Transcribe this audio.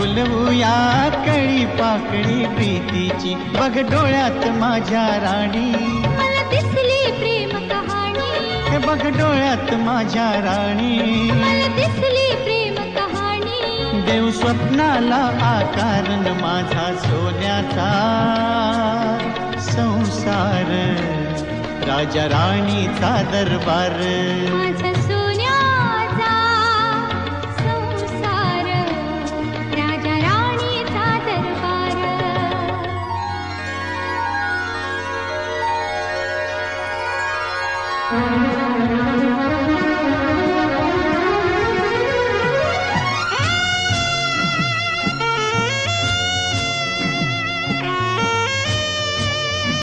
फुलवूया कळी पाकळी प्रीतीची, बघ डोळ्यात माझ्या राणी मला दिसली प्रेम कहाणी, हे बघ डोळ्यात माझ्या राणी मला दिसली प्रेम कहाणी. देव स्वप्नाला आकार न माझा सोन्याचा संसार, राजा राणीचा दरबार. माझा